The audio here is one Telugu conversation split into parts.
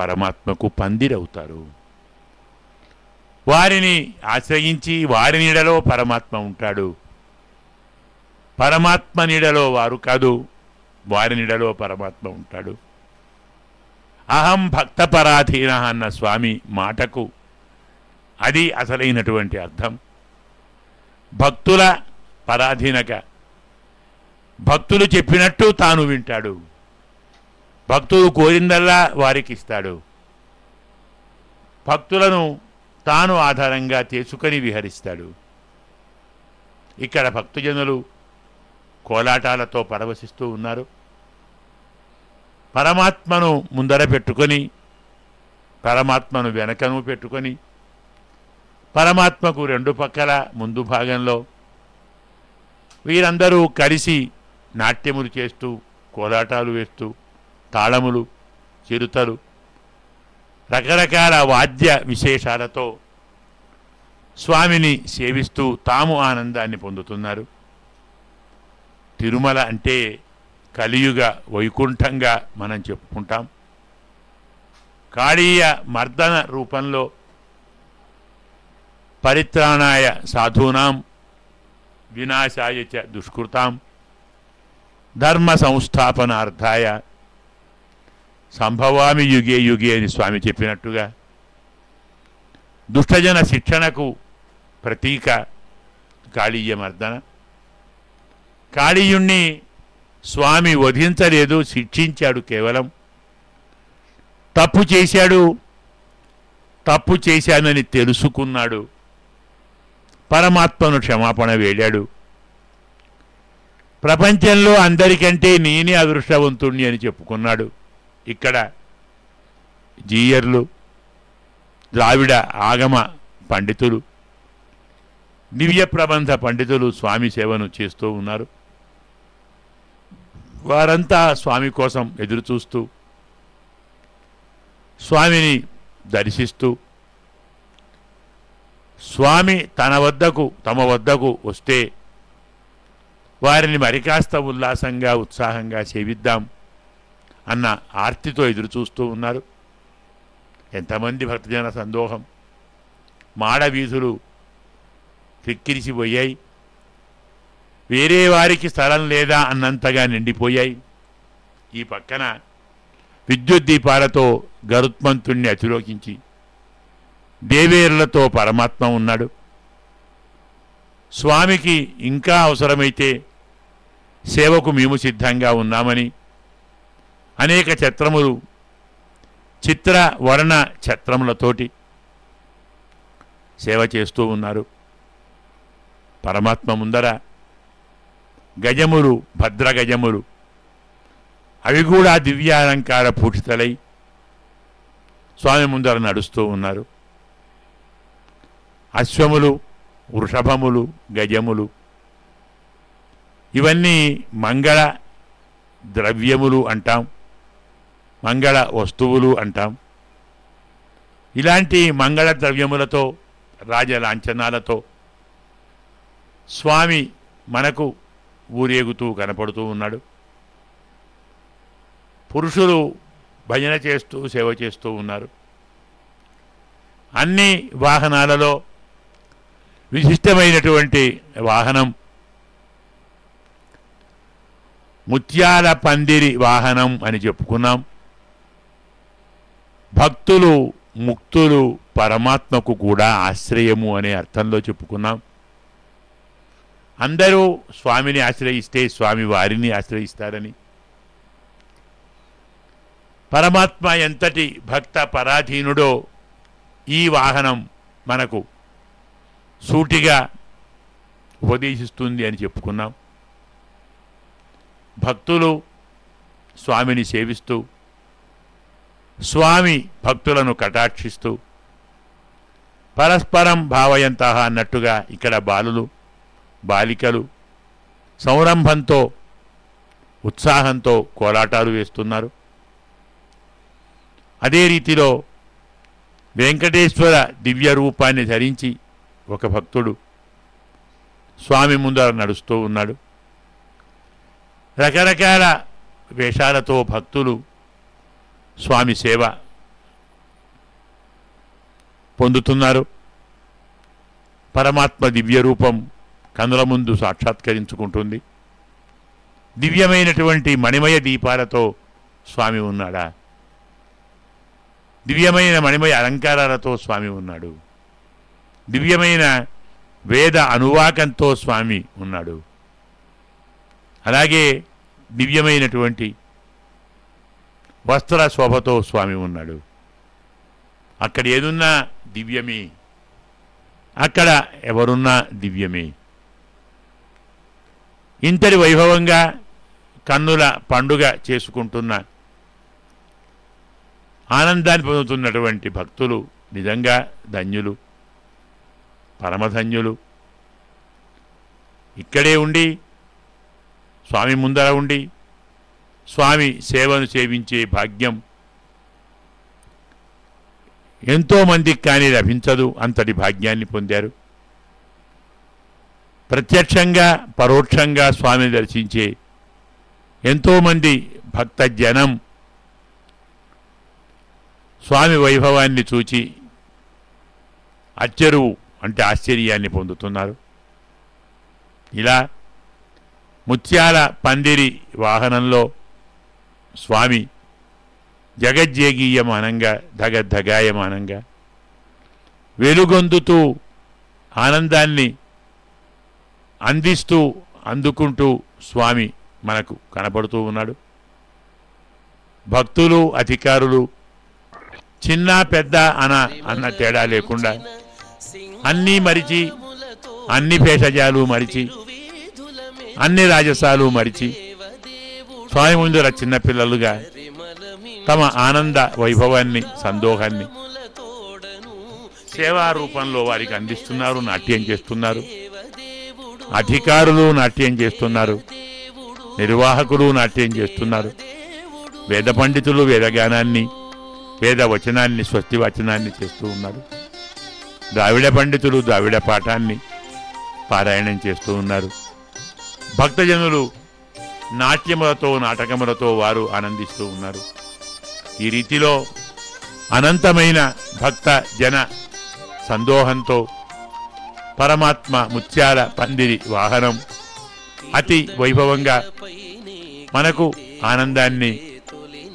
పరమాత్మకు పందిరవుతారు. వారిని ఆశ్రయించి వారి నీడలో పరమాత్మ ఉంటాడు. పరమాత్మ నీడలో వారు కాదు, వారి నీడలో పరమాత్మ ఉంటాడు. అహం భక్తపరాధీన అన్న స్వామి మాటకు అది అసలైనటువంటి అర్థం. భక్తుల పరాధీనక, భక్తులు చెప్పినట్టు తాను వింటాడు. భక్తులు కోరిందల్లా వారికి ఇస్తాడు. భక్తులను తాను ఆధారంగా చేసుకొని విహరిస్తాడు. ఇక్కడ భక్తజనులు కోలాటాలతో పరవశిస్తూ ఉన్నారు. పరమాత్మను ముందర పెట్టుకొని, పరమాత్మను వెనకను పెట్టుకొని, పరమాత్మకు రెండు పక్కల ముందు భాగంలో వీరందరూ కలిసి నాట్యములు చేస్తూ, కోలాటాలు వేస్తూ, తాళములు, చిరుతలు, రకరకాల వాద్య విశేషాలతో స్వామిని సేవిస్తూ తాము ఆనందాన్ని పొందుతున్నారు. తిరుమల అంటే కలియుగ వైకుంఠంగా మనం చెప్పుకుంటాం. కాళీయ మర్దన రూపంలో పరిత్రాణాయ సాధూనాం వినాశాయ చ దుష్కృతాం ధర్మ సంస్థాపనార్థాయ సంభవామి యుగే యుగే అని స్వామి చెప్పినట్టుగా దుష్టజన శిక్షణకు ప్రతీక కాళీయ మర్దన. కాళీయుణ్ణి స్వామి వధించలేదు, శిక్షించాడు. కేవలం తప్పు చేశాడు, తప్పు చేశానని తెలుసుకున్నాడు. పరమాత్మను క్షమాపణ వేడాడు. ప్రపంచంలో అందరికంటే నేనే అదృష్టవంతుణ్ణి అని చెప్పుకున్నాడు. ఇక్కడ జీయర్లు, ద్రావిడ ఆగమ పండితులు, దివ్య ప్రబంధ పండితులు స్వామి సేవను చేస్తూ ఉన్నారు. వారంతా స్వామి కోసం ఎదురుచూస్తూ, స్వామిని దర్శిస్తూ, స్వామి తమ వద్దకు వస్తే వారిని మరికాస్త ఉల్లాసంగా ఉత్సాహంగా సేవిద్దాం అన్న ఆర్తితో ఎదురుచూస్తూ ఉన్నారు. ఎంతమంది భక్తజన సందోహం! మాడ వీధులు క్రిక్కిరిసిపోయాయి. వేరే వారికి స్థలం లేదా అన్నంతగా నిండిపోయాయి. ఈ పక్కన విద్యుత్ దీపాలతో గరుత్మంతుణ్ణి అతిలోకించి దేవేరులతో పరమాత్మ ఉన్నాడు. స్వామికి ఇంకా అవసరమైతే సేవకు మేము సిద్ధంగా ఉన్నామని అనేక ఛత్రములు, చిత్ర వర్ణ ఛత్రములతోటి సేవ చేస్తూ ఉన్నారు. పరమాత్మ ముందర గజములు, భద్రగజములు, అవి కూడా దివ్యాలంకార పూషితలై స్వామి ముందర నడుస్తూ ఉన్నారు. అశ్వములు, వృషభములు, గజములు ఇవన్నీ మంగళ ద్రవ్యములు అంటాం, మంగళ వస్తువులు అంటాం. ఇలాంటి మంగళ ద్రవ్యములతో, రాజలాంఛనాలతో స్వామి మనకు ఊరేగుతూ కనపడుతూ ఉన్నాడు. పురుషులు భజన చేస్తూ సేవ చేస్తూ ఉన్నారు. అన్ని వాహనాలలో విశిష్టమైనటువంటి వాహనం ముత్యాల పందిరి వాహనం అని చెప్పుకున్నాం. భక్తులు, ముక్తులు పరమాత్మకు కూడా ఆశ్రయము అనే అర్థంలో చెప్పుకున్నాం. అందరూ స్వామిని ఆశ్రయిస్తే స్వామి వారిని ఆశ్రయిస్తారని, పరమాత్మ ఎంతటి భక్త పరాధీనుడో ఈ వాహనం మనకు సూటిగా ఉపదేశిస్తుంది అని చెప్పుకున్నాం. భక్తులు స్వామిని సేవిస్తూ, స్వామి భక్తులను కటాక్షిస్తూ, పరస్పరం భావయంతః అన్నట్టుగా ఇక్కడ బాలులు, బాలికలు సంరంభంతో, ఉత్సాహంతో కోలాటాలు వేస్తున్నారు. అదే రీతిలో వెంకటేశ్వర దివ్య రూపాన్ని ధరించి ఒక భక్తుడు స్వామి ముందర నడుస్తూ ఉన్నాడు. రకరకాల వేషాలతో భక్తులు స్వామి సేవ పొందుతున్నారు. పరమాత్మ దివ్య రూపం కనుల ముందు సాక్షాత్కరించుకుంటుంది. దివ్యమైనటువంటి మణిమయ దీపాలతో స్వామి ఉన్నాడా? దివ్యమైన మణిమయ అలంకారాలతో స్వామి ఉన్నాడు. దివ్యమైన వేద అనువాకంతో స్వామి ఉన్నాడు. అలాగే దివ్యమైనటువంటి వస్త్ర శోభతో స్వామి ఉన్నాడు. అక్కడ ఏదున్నా దివ్యమే, అక్కడ ఎవరున్నా దివ్యమే. ఇంతటి వైభవంగా కన్నుల పండుగ చేసుకుంటున్న ఆనందాన్ని పొందుతున్నటువంటి భక్తులు నిజంగా ధన్యులు, పరమధన్యులు. ఇక్కడే ఉండి స్వామి ముందర ఉండి స్వామి సేవను సేవించే భాగ్యం ఎంతోమందికి కానీ లభించదు. అంతటి భాగ్యాన్ని పొందారు. ప్రత్యక్షంగా పరోక్షంగా స్వామిని దర్శించే ఎంతోమంది భక్త జనం స్వామి వైభవాన్ని చూచి అచ్చరువు అంటే ఆశ్చర్యాన్ని పొందుతున్నారు. ఇలా ముత్యాల పందిరి వాహనంలో స్వామి జగజ్జేగీయమానంగా ధగద్ధగాయమానంగా వెలుగొందుతూ ఆనందాన్ని అందిస్తూ అందుకుంటూ స్వామి మనకు కనపడుతూ ఉన్నాడు. భక్తులు అధికారులు చిన్న పెద్ద అన్న తేడా లేకుండా అన్నీ మరిచి, అన్ని భేషజాలు మరిచి, అన్ని రాజసాలు మరిచి స్వామి ముందర చిన్నపిల్లలుగా తమ ఆనంద వైభవాన్ని సందోహాన్ని సేవా రూపంలో వారికి అందిస్తున్నారు. నాట్యం చేస్తున్నారు. అధికారులు నాట్యం చేస్తున్నారు. నిర్వాహకులు నాట్యం చేస్తున్నారు. వేద పండితులు వేదగానాన్ని వేద వచనాన్ని స్వస్తి వచనాన్ని చేస్తూ ఉన్నారు. ద్రావిడ పండితులు ద్రావిడ పాఠాన్ని పారాయణం చేస్తూ ఉన్నారు. భక్తజనులు నాట్యములతో నాటకములతో వారు ఆనందిస్తూ ఉన్నారు. ఈ రీతిలో అనంతమైన భక్త జన సందోహంతో పరమాత్మ ముత్యాల పందిరి వాహనం అతి వైభవంగా మనకు ఆనందాన్ని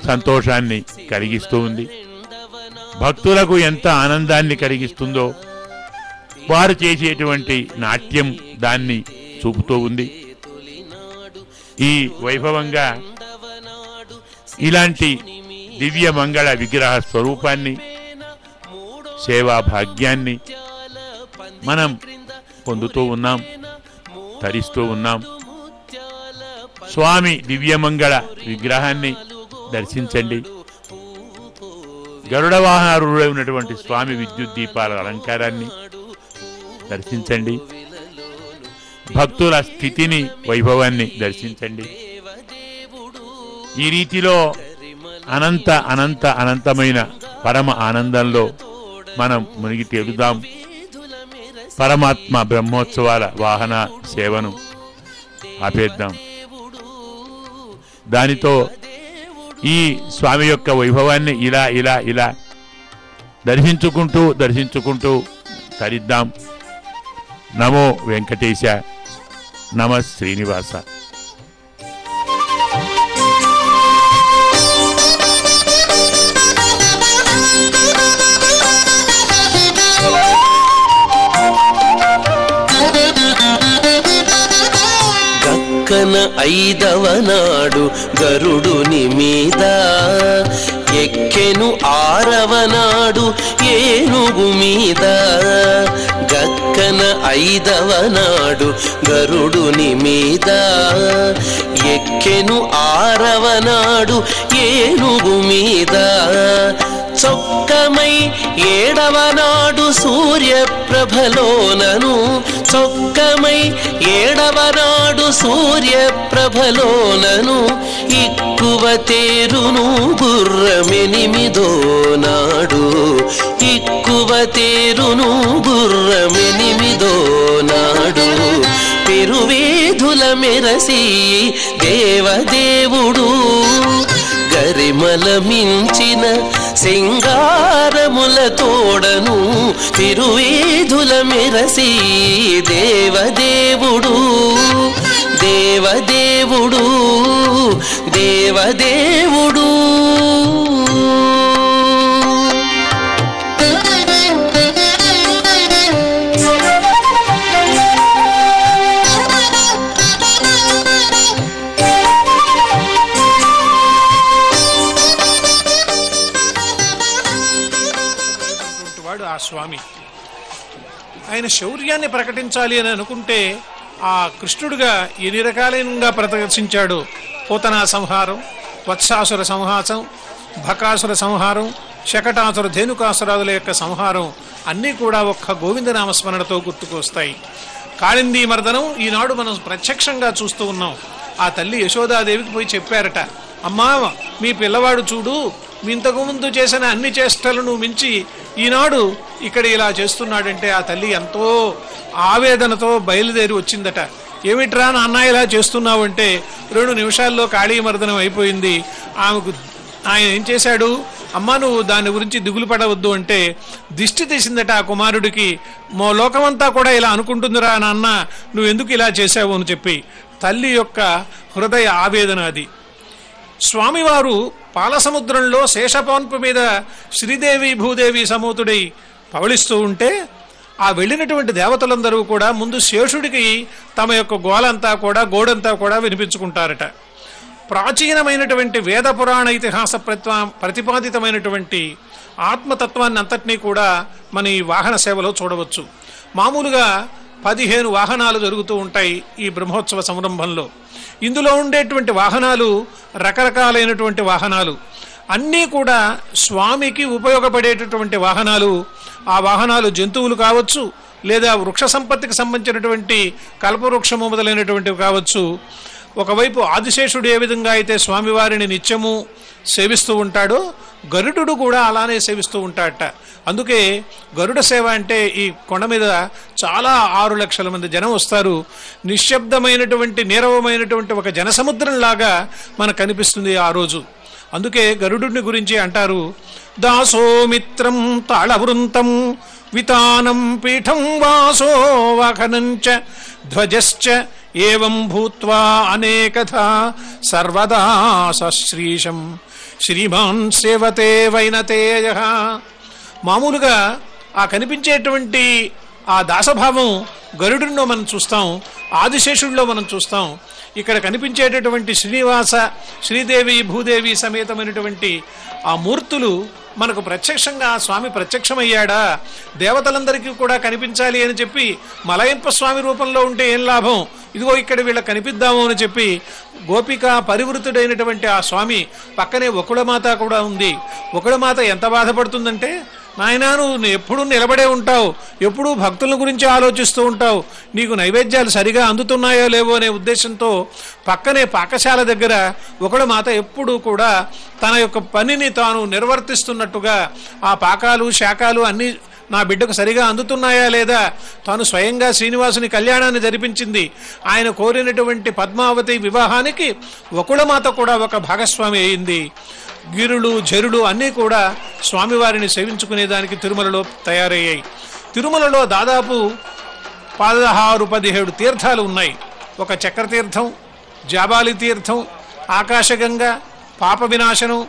సంతోషాన్ని కలిగిస్తూ ఉంది. భక్తులకు ఎంత ఆనందాన్ని కలిగిస్తుందో వారు చేసేటువంటి నాట్యం దాన్ని చూపుతూ ఉంది. ఈ వైభవంగా ఇలాంటి దివ్య మంగళ విగ్రహ స్వరూపాన్ని సేవా భాగ్యాన్ని మనం పొందుతూ ఉన్నాం, ధరిస్తూ ఉన్నాం. స్వామి దివ్యమంగళ విగ్రహాన్ని దర్శించండి. గరుడ వాహనారూఢుడై ఉన్నటువంటి స్వామి విద్యుత్ దీపాల అలంకారాన్ని దర్శించండి. భక్తుల స్థితిని వైభవాన్ని దర్శించండి. ఈ రీతిలో అనంత అనంత అనంతమైన పరమ ఆనందంలో మనం మునిగి తేలుదాం. పరమాత్మ బ్రహ్మోత్సవాల వాహన సేవను ఆపేద్దాం. దానితో ఈ స్వామి యొక్క వైభవాన్ని ఇలా ఇలా ఇలా దర్శించుకుంటూ దర్శించుకుంటూ తరిద్దాం. నమో వెంకటేశ, నమ శ్రీనివాస. గక్కన 5వ నాడు గరుడుని మీద ఎక్కెను 6వ నాడు ఏనుగు మీద. గక్కన 5వ నాడు గరుడుని మీద ఎక్కెను 6వ నాడు ఏనుగు మీద. చొక్కమై 7వ నాడు సూర్యప్రభలోనను, చొక్కమై 7వ నాడు సూర్యప్రభలోనను ఇక్కువ తేరును గుర్రమెనిమిదో నాడు, ఇక్కువ తేరును గుర్రమెనిమిదో నాడు. పెరువేధుల మెరసి దేవదేవుడు గరిమల మించిన సింగారము కన్నుల తోడను తిరువీధుల మెరసి దేవదేవుడు దేవదేవుడు దేవదేవుడు ఆ స్వామి ఆయన శౌర్యాన్ని ప్రకటించాలి అని అనుకుంటే ఆ కృష్ణుడుగా ఎన్ని రకాలుగా ప్రదర్శించాడు. పూతనా సంహారం, వత్సాసుర సంహాసం, భకాసుర సంహారం, శకటాసుర ధేనుకాసురాదుల యొక్క సంహారం అన్నీ కూడా ఒక్క గోవిందనామస్మరణతో గుర్తుకొస్తాయి. కాళిందీ మర్దనం ఈనాడు మనం ప్రత్యక్షంగా చూస్తూ ఉన్నాం. ఆ తల్లి యశోదాదేవికి పోయి చెప్పారట, అమ్మా మీ పిల్లవాడు చూడు, మీ ఇంతకుముందు చేసిన అన్ని చేష్టలను మించి ఈనాడు ఇక్కడ ఇలా చేస్తున్నాడంటే ఆ తల్లి ఎంతో ఆవేదనతో బయలుదేరి వచ్చిందట. ఏమిట్రా నాన్న ఇలా చేస్తున్నావు అంటే 2 నిమిషాల్లో కాళీ మర్దనం అయిపోయింది. ఆమెకు ఆయన ఏం చేశాడు, అమ్మ నువ్వు దాని గురించి దిగులు పడవద్దు అంటే దిష్టి తీసిందట ఆ కుమారుడికి. మో లోకమంతా కూడా ఇలా అనుకుంటుందిరా నాన్న, నువ్వు ఎందుకు ఇలా చేశావు అని చెప్పి. తల్లి యొక్క హృదయ ఆవేదన అది. స్వామివారు పాలసముద్రంలో శేషపాన్పు మీద శ్రీదేవి భూదేవి సమూతుడై పవళిస్తూ ఉంటే ఆ వెళ్ళినటువంటి దేవతలందరూ కూడా ముందు శేషుడికి తమ యొక్క గోడంతా కూడా వినిపించుకుంటారట. ప్రాచీనమైనటువంటి వేద పురాణ ఇతిహాస ప్రతిపాదితమైనటువంటి ఆత్మతత్వాన్ని అంతటినీ కూడా మన ఈ వాహన సేవలో చూడవచ్చు. మామూలుగా 15 వాహనాలు జరుగుతూ ఉంటాయి ఈ బ్రహ్మోత్సవ సంరంభంలో. ఇందులో ఉండేటువంటి వాహనాలు రకరకాలైనటువంటి వాహనాలు, అన్నీ కూడా స్వామికి ఉపయోగపడేటటువంటి వాహనాలు. ఆ వాహనాలు జంతువులు కావచ్చు, లేదా వృక్ష సంపత్తికి సంబంధించినటువంటి కల్పవృక్షము మొదలైనటువంటివి కావచ్చు. ఒకవైపు ఆదిశేషుడు ఏ విధంగా అయితే స్వామివారిని నిత్యము సేవిస్తూ ఉంటాడో గరుడు కూడా అలానే సేవిస్తూ ఉంటాడట. అందుకే గరుడ సేవ అంటే ఈ కొండ మీద చాలా 6 లక్షల మంది జనం వస్తారు. నిశ్శబ్దమైనటువంటి నీరవమైనటువంటి ఒక జనసముద్రంలాగా మనకు కనిపిస్తుంది ఆ రోజు. అందుకే గరుడుని గురించి అంటారు, దాసోమిత్రం తాళవృంతం వితానం పీఠం వాసో వాహనంచ ధ్వజశ్చ ఏవం భూత్వా అనేకథా సర్వదా సశ్రీశం శ్రీమాన్ సేవతే వైనతేయ. మామూలుగా ఆ కనిపించేటువంటి ఆ దాసభావం గరుడులో మనం చూస్తాం, ఆదిశేషుడిలో మనం చూస్తాం. ఇక్కడ కనిపించేటటువంటి శ్రీనివాస శ్రీదేవి భూదేవి సమేతమైనటువంటి ఆ మూర్తులు మనకు ప్రత్యక్షంగా స్వామి ప్రత్యక్షమయ్యాడా, దేవతలందరికీ కూడా కనిపించాలి అని చెప్పి మలయంప స్వామి రూపంలో ఉంటే ఏం లాభం, ఇదిగో ఇక్కడ వీళ్ళకి కనిపిద్దాము అని చెప్పి గోపిక పరివృతుడైనటువంటి ఆ స్వామి పక్కనే వకుళమాత కూడా ఉంది. వకుళమాత ఎంత బాధపడుతుందంటే, నాయనా నువ్వు ఎప్పుడూ నిలబడే ఉంటావు, ఎప్పుడూ భక్తుల గురించి ఆలోచిస్తూ ఉంటావు, నీకు నైవేద్యాలు సరిగా అందుతున్నాయో లేవో అనే ఉద్దేశంతో పక్కనే పాకశాల దగ్గర వకుళమాత ఎప్పుడూ కూడా తన యొక్క పనిని తాను నిర్వర్తిస్తున్నట్టుగా ఆ పాకాలు శాకాలు అన్నీ నా బిడ్డకు సరిగా అందుతున్నాయా లేదా, తాను స్వయంగా శ్రీనివాసుని కళ్యాణాన్ని జరిపించింది. ఆయన కోరినటువంటి పద్మావతి వివాహానికి వకుళమాత కూడా ఒక భాగస్వామి అయింది. గిరులు జరులు అన్నీ కూడా స్వామివారిని సేవించుకునేదానికి తిరుమలలో తయారయ్యాయి. తిరుమలలో దాదాపు 16-17 తీర్థాలు ఉన్నాయి. ఒక చక్రతీర్థం, జాబాలి తీర్థం, ఆకాశగంగ, పాప వినాశనం,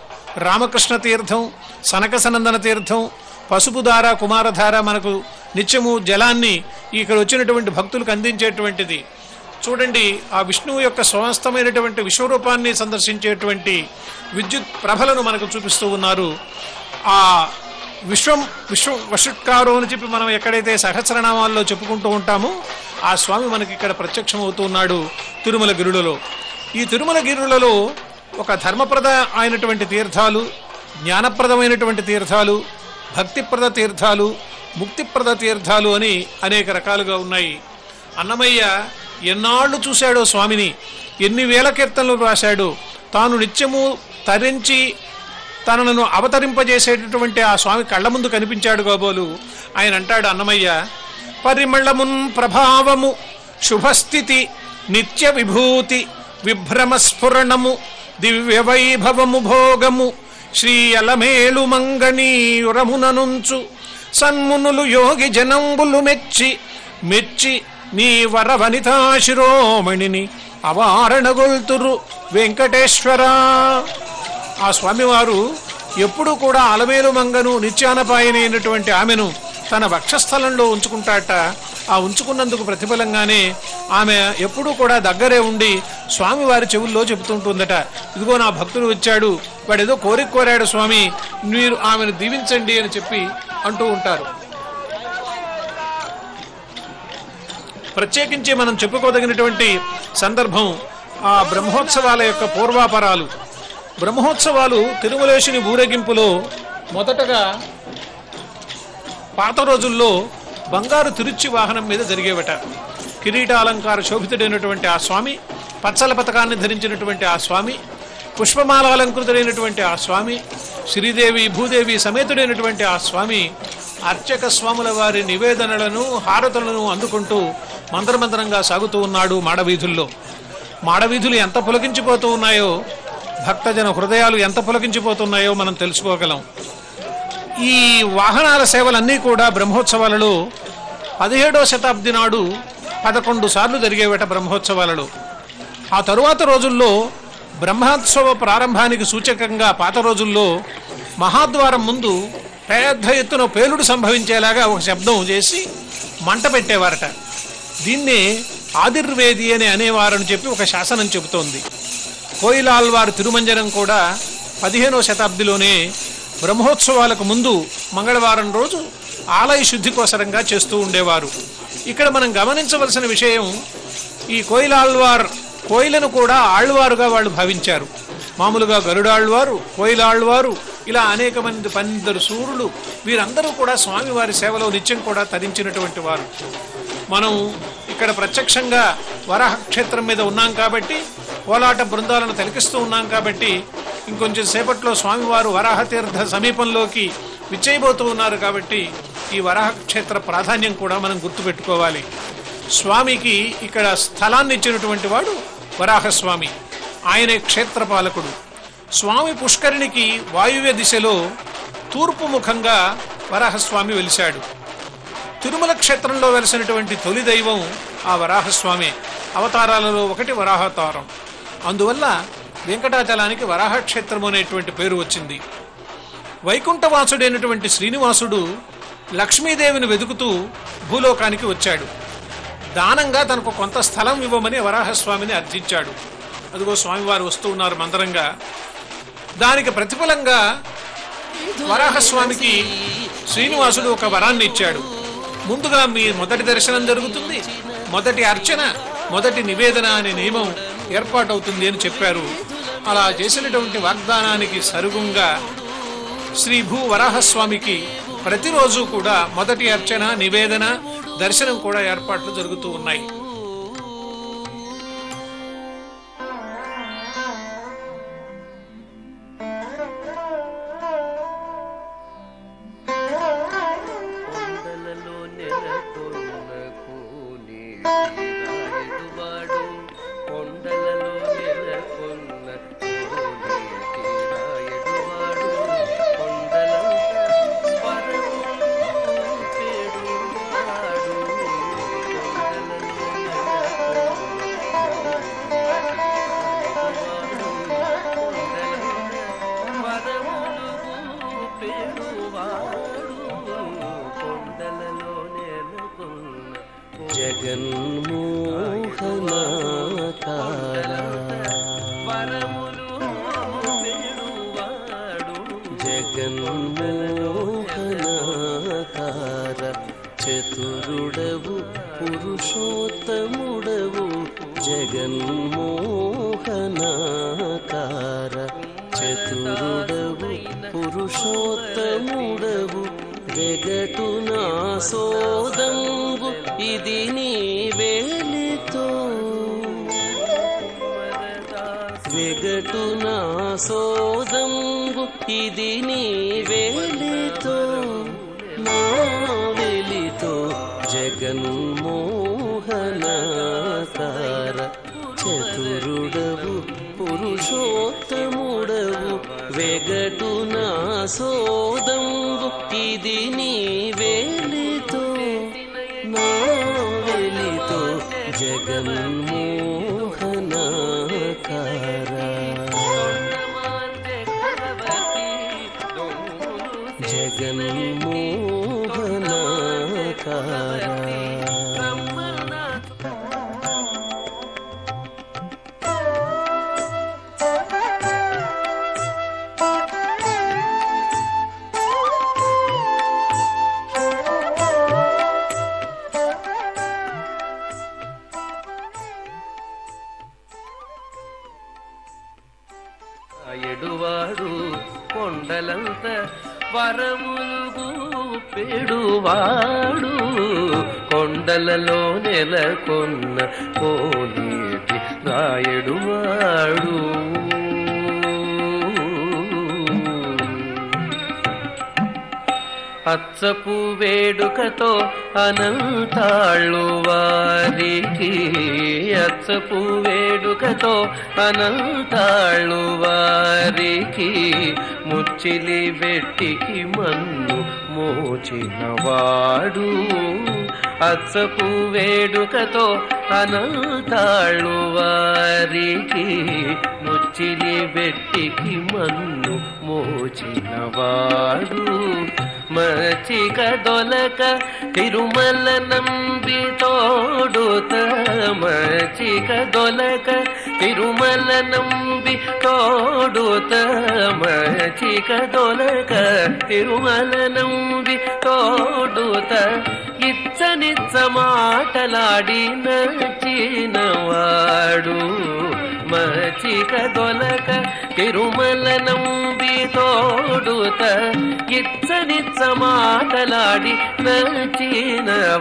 రామకృష్ణ తీర్థం, సనకసనందన తీర్థం, పసుపుధార కుమారధార మనకు నిత్యము జలాన్ని ఇక్కడ వచ్చినటువంటి భక్తులకు అందించేటువంటిది. చూడండి, ఆ విష్ణువు యొక్క స్వస్థమైనటువంటి విశ్వరూపాన్ని సందర్శించేటువంటి విద్యుత్ ప్రభలను మనకు చూపిస్తూ ఉన్నారు. ఆ వషుట్కారు అని చెప్పి మనం ఎక్కడైతే సహస్రనామాల్లో చెప్పుకుంటూ ఉంటామో ఆ స్వామి మనకి ఇక్కడ ప్రత్యక్షం అవుతున్నాడు తిరుమల గిరులలో. ఈ తిరుమల గిరులలో ఒక ధర్మప్రద అయినటువంటి తీర్థాలు, జ్ఞానప్రదమైనటువంటి తీర్థాలు, భక్తిప్రద తీర్థాలు, ముక్తిప్రద తీర్థాలు అని అనేక రకాలుగా ఉన్నాయి. అన్నమయ్య ఎన్నాళ్ళు చూశాడో స్వామిని, ఎన్ని వేల కీర్తనలు రాశాడు. తాను నిత్యము తరించి తనను అవతరింపజేసేటటువంటి ఆ స్వామి కళ్ళ ముందు కనిపించాడు కాబోలు. ఆయన అంటాడు అన్నమయ్య, పరిమళమున్ ప్రభావము శుభస్థితి నిత్య విభూతి విభ్రమస్ఫురణము దివ్య వైభవము భోగము శ్రీ అలమేలు మంగనీయురముననుంచు సన్మునులు యోగి జనంబులు మెచ్చి నీ వర వనితా శిరోమణిని అవారణగొల్తురు వెంకటేశ్వర. ఆ స్వామివారు ఎప్పుడూ కూడా అలమేలు మంగను నిత్యానపాయనైనటువంటి ఆమెను తన వక్షస్థలంలో ఉంచుకుంటాట. ఆ ఉంచుకున్నందుకు ప్రతిఫలంగానే ఆమె ఎప్పుడూ కూడా దగ్గరే ఉండి స్వామివారి చెవుల్లో చెబుతుంటుందట, ఇదిగో నా భక్తుడు వచ్చాడు, వాడు ఏదో కోరిక కోరాడు స్వామి, మీరు ఆమెను దీవించండి అని చెప్పి అంటూ ఉంటారు. ప్రత్యేకించి మనం చెప్పుకోదగినటువంటి సందర్భం ఆ బ్రహ్మోత్సవాల యొక్క పూర్వాపరాలు. బ్రహ్మోత్సవాలు తిరుమలేశుని ఊరేగింపులో మొదటగా పాత రోజుల్లో బంగారు తిరుచి వాహనం మీద జరిగేవట. కిరీటాలంకార శోభితుడైనటువంటి ఆ స్వామి, పచ్చల పథకాన్ని ధరించినటువంటి ఆ స్వామి, పుష్పమాలాలంకృతుడైనటువంటి ఆ స్వామి, శ్రీదేవి భూదేవి సమేతుడైనటువంటి ఆ స్వామి అర్చక స్వాముల వారి నివేదనలను హారతులను అందుకుంటూ మంత్రమంత్రంగా సాగుతూ ఉన్నాడు మాడవీధుల్లో. మాడవీధులు ఎంత పులకించిపోతూ ఉన్నాయో, భక్తజన హృదయాలు ఎంత పులకించిపోతున్నాయో మనం తెలుసుకోగలం. ఈ వాహనాల సేవలన్నీ కూడా బ్రహ్మోత్సవాలలో 17వ శతాబ్ది నాడు 11 సార్లు జరిగేవట బ్రహ్మోత్సవాలలో. ఆ తరువాత రోజుల్లో బ్రహ్మోత్సవ ప్రారంభానికి సూచకంగా పాత రోజుల్లో మహాద్వారం ముందు పెద్ద ఎత్తున పేలుడు సంభవించేలాగా ఒక శబ్దం చేసి మంట పెట్టేవారట. దీన్నే ఆదిర్వేది అని అనేవారని చెప్పి ఒక శాసనం చెబుతోంది. కోయిలాల్వారు తిరుమంజనం కూడా 15వ శతాబ్దిలోనే బ్రహ్మోత్సవాలకు ముందు మంగళవారం రోజు ఆలయ శుద్ధి కోసరంగా చేస్తూ ఉండేవారు. ఇక్కడ మనం గమనించవలసిన విషయం, ఈ కోయిలను కూడా ఆళ్వారుగా వాళ్ళు భావించారు. మామూలుగా గరుడాళ్వారు, కోయిలాళ్వారు, ఇలా అనేక మంది 12 సూరులు, వీరందరూ కూడా స్వామివారి సేవలో నిత్యం కూడా తరించినటువంటి వారు. మనం ఇక్కడ ప్రత్యక్షంగా వరాహ క్షేత్రం మీద ఉన్నాం కాబట్టి, కోలాట బృందాలను తిలకిస్తూ ఉన్నాం కాబట్టి, ఇంకొంచెం సేపట్లో స్వామివారు వరాహ తీర్థ సమీపంలోకి విచ్చేయబోతూ ఉన్నారు కాబట్టి ఈ వరాహ క్షేత్ర ప్రాధాన్యం కూడా మనం గుర్తుపెట్టుకోవాలి. స్వామికి ఇక్కడ స్థలాన్ని ఇచ్చినటువంటి వాడు వరాహస్వామి, ఆయనే క్షేత్రపాలకుడు. స్వామి పుష్కరిణికి వాయువ్య దిశలో తూర్పు ముఖంగా వరాహస్వామి వెలిశాడు. తిరుమల క్షేత్రంలో వెలిసినటువంటి తొలి దైవం ఆ వరాహస్వామి. అవతారాలలో ఒకటి వరాహవతారం. అందువల్ల వెంకటాచలానికి వరాహక్షేత్రము అనేటువంటి పేరు వచ్చింది. వైకుంఠవాసుడైనటువంటి శ్రీనివాసుడు లక్ష్మీదేవిని వెతుకుతూ భూలోకానికి వచ్చాడు. దానంగా తనకు కొంత స్థలం ఇవ్వమని వరాహస్వామిని అర్థించాడు. అదిగో స్వామివారు వస్తూ ఉన్నారు మందరంగా. దానికి ప్రతిఫలంగా వరాహస్వామికి శ్రీనివాసుడు ఒక వరాన్ని ఇచ్చాడు. ముందుగా మీ మొదటి దర్శనం జరుగుతుంది, మొదటి అర్చన, మొదటి నివేదన అనే నియమం ఏర్పాటవుతుంది అని చెప్పారు. అలా చేసినటువంటి వాగ్దానానికి సరుగుంగా శ్రీ భూ వరాహస్వామికి ప్రతిరోజు కూడా మొదటి అర్చన, నివేదన, దర్శనం కూడా ఏర్పాట్లు జరుగుతూ ఉన్నాయి. చతురుడవు పురుషోత్తముడవు జగన్మోహనాకార. చతురుడవు పురుషోత్తముడవు వెగటు నా సోదంబు ఇది నీ వేలితో. వెగటు నా సోదంబు ఇది నీ వేలితో, నా వెలితో జగన్మోహనాకార. చతురుడవు పురుషోత్తముడవు వెగటు సోదంబు ఇది నీ వేలితో నా వెలితో జగన్మోహనాకారా జగన్మోహనాకారా ఎడువాడు కొండలంత వరములుగు పెడువాడు కొండలలో నెలకొన్న కోనేటి రాయడువాడు అచ్చపు వేడుకతో అనంతాళ్ళు వారికి అచ్చపు వేడుకతో అనంతాళ్ళు వారికి ముచ్చిలి వెట్టికి మన్ను మోచినవాడు అచ్చపు వేడుకతో అనంతాళ్ళు వారికి ముచ్చిలి వెట్టికి మన్ను మోచినవాడు మచిక దొలక తిరుమల నంబి తోడుత మచిక దొలక తిరుమల నంబి తోడుత మచిక దొలక తిరుమల నంబి తోడుత ఇచ్చనిచ్చ మాటలాడి నచ్చినవాడు మచిక దొలక తిరుమల నంబి తోడుత ఇచ్చనిచ్చ మాటలాడి నచ్చినవాడు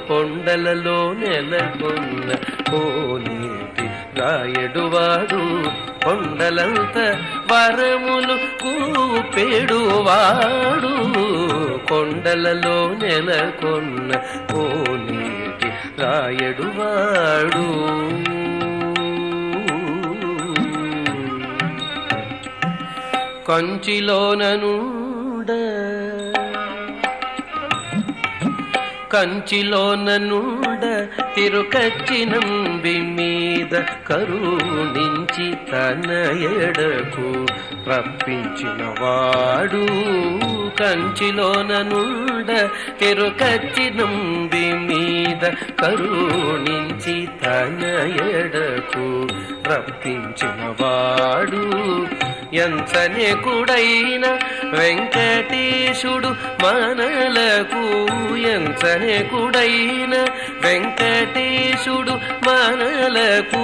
కొండలలో నెలకొన్న కోనేటి రాయడువాడు కొండలంత వరములు కూపెడువాడు కొండలలో నెలకొన్న కోనేటి రాయడువాడు కంచిలోననుండ తిరుకచ్చినంబి మీద కరుణించి తన ఎడకు రప్పించినవాడు కంచిలోననుండ తిరుకచ్చినంబి మీద కరుణించి తన ఎడకు రప్పించినవాడు ఎంచనేకుడైన వెంకటేశుడు మనలకు ఎంచనేకుడైన వెంకటేశుడు మనలకు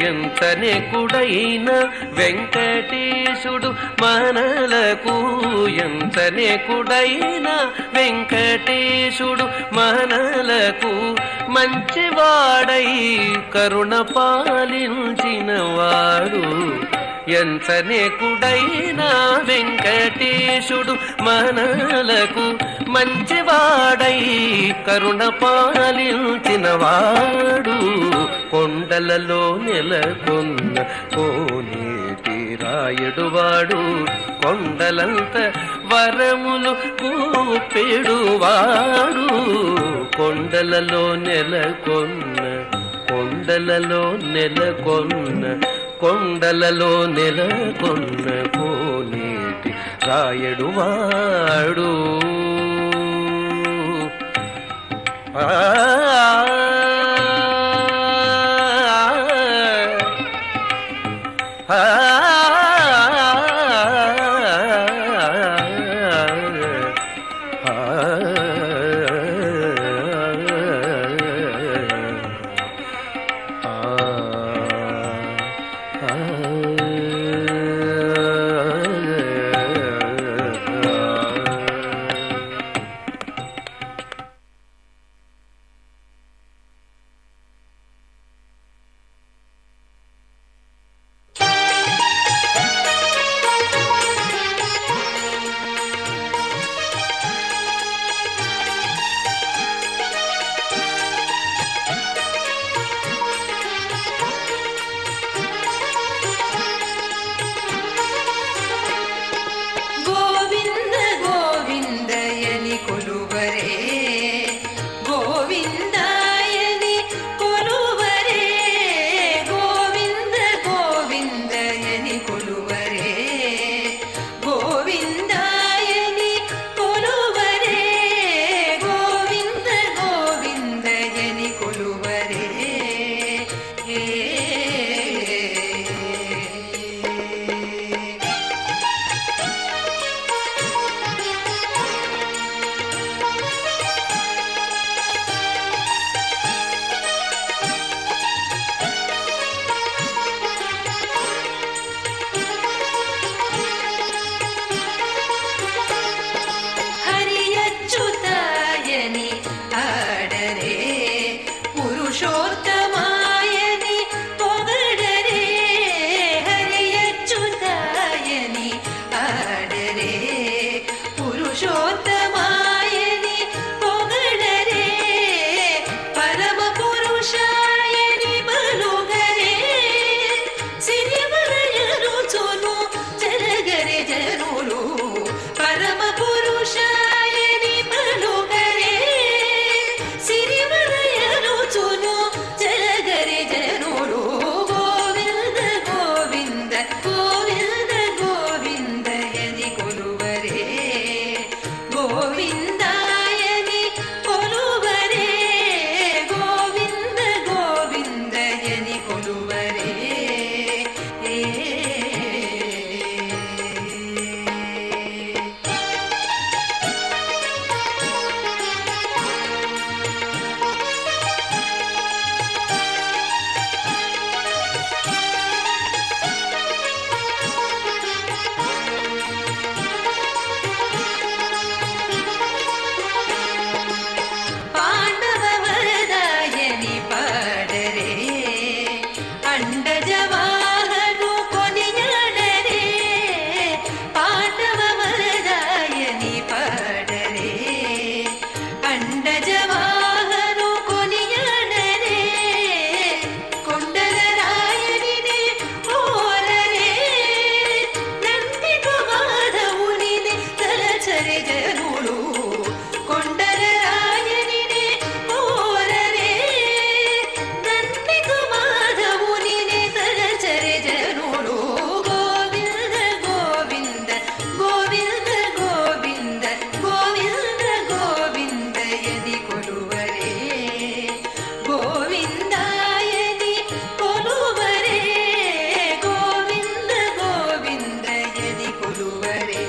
ఎంచనేకుడైన వెంకటేశుడు మనలకు ఎంచనేకుడైన వెంకటేశుడు మనలకు మంచివాడై కరుణ పాలించినవాడు ఎంచనేకుడైన వెంకటేశుడు మనలకు మంచివాడై కరుణ పాలించినవాడు కొండలలో నెలకొన్న కోనేటి రాయడువాడు కొండలంత వరములు కూపెడువాడు కొండలలో నెలకొన్న కొండలలో నెలకొన్న కోనేటి రాయడువాడు పురుషోత్తమాయని పొగడరే పరమ పురుషాయని పలుగరే సిరివలయరుచును జరగరే జనులు పరమ పురుషాయని పలుగరే సిరివలయరుచును జరగరే జనులు గోవింద గోవింద గోవింద గోవిందయని కొలువరే గోవిందాయని కొలువరే గోవింద గోవిందయని కొలువరే పాండవ వరదాయని పాడరే అండజవాహను కొనియాడరే పాండవ వరదాయని పాడరే అండజవాహను కొనియాడరే కొండల రాయనిని ఓరరే నందిక మాధవునిని తలచరి జనులు కొండల రాయనిని ఓరరే నందిక మాధవునిని తలచరి జనులు గోవింద గోవింద గోవింద గోవింద గోవింద గోవిందయని కొలువరే గోవిందాయని కొలువరే గోవింద గోవిందయని కొలువరే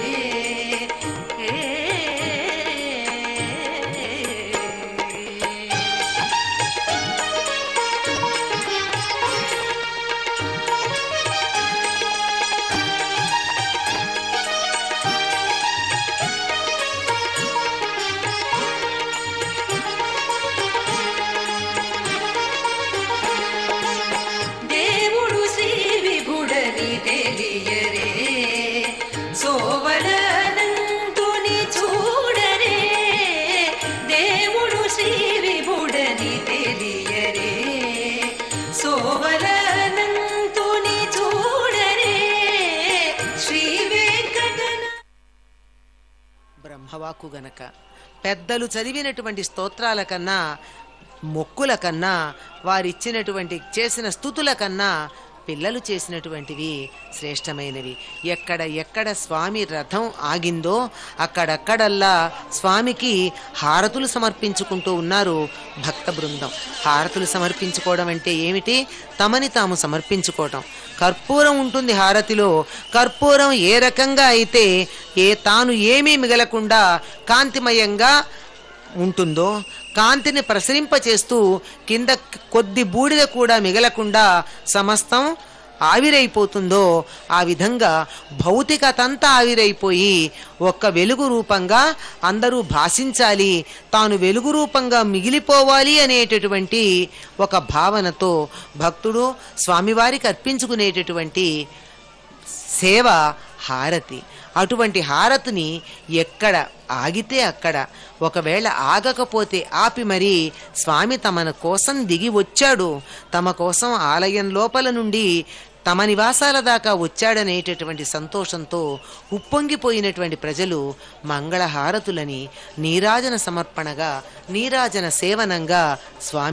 దేవుడు శ్రీ విభుడని తెలియరే సోవలనంతుని చూడరే దేవుడు శ్రీ విభుడని తెలియరే సోవలనంతుని చూడరే శ్రీ వెంకటన బ్రహ్మవాక్కు గనక పెద్దలు చదివినటువంటి స్తోత్రాల కన్నా మొక్కుల కన్నా వారిచ్చినటువంటి చేసిన స్తుతుల కన్నా పిల్లలు చేసినటువంటివి శ్రేష్టమైనవి. ఎక్కడ స్వామి రథం ఆగిందో అక్కడక్కడల్లా స్వామికి హారతులు సమర్పించుకుంటూ ఉన్నారు భక్త బృందం. హారతులు సమర్పించుకోవడం అంటే ఏమిటి? తమని తాము సమర్పించుకోవటం. కర్పూరం ఉంటుంది హారతిలో. కర్పూరం ఏ రకంగా అయితే తాను ఏమీ మిగలకుండా కాంతిమయంగా ఉంటుందో, కాంతిని ప్రసరింపచేస్తూ కింద కొద్ది బూడిద కూడా మిగలకుండా సమస్తం ఆవిరైపోతుందో, ఆ విధంగా భౌతికతంతా ఆవిరైపోయి ఒక్క వెలుగు రూపంగా అందరూ భాషించాలి, తాను వెలుగు రూపంగా మిగిలిపోవాలి అనేటటువంటి ఒక భావనతో భక్తుడు స్వామివారికి అర్పించుకునేటటువంటి సేవ హారతి. అటువంటి హారతిని ఎక్కడ ఆగితే అక్కడ, ఒకవేళ ఆగకపోతే ఆపి మరీ స్వామి తమ కోసం దిగి వచ్చాడు, తమ కోసం ఆలయం లోపల నుండి తమ నివాసాల దాకా వచ్చాడనేటటువంటి సంతోషంతో ఉప్పొంగిపోయినటువంటి ప్రజలు మంగళహారతులని నీరాజన సమర్పణగా, నీరాజన సేవనంగా స్వామి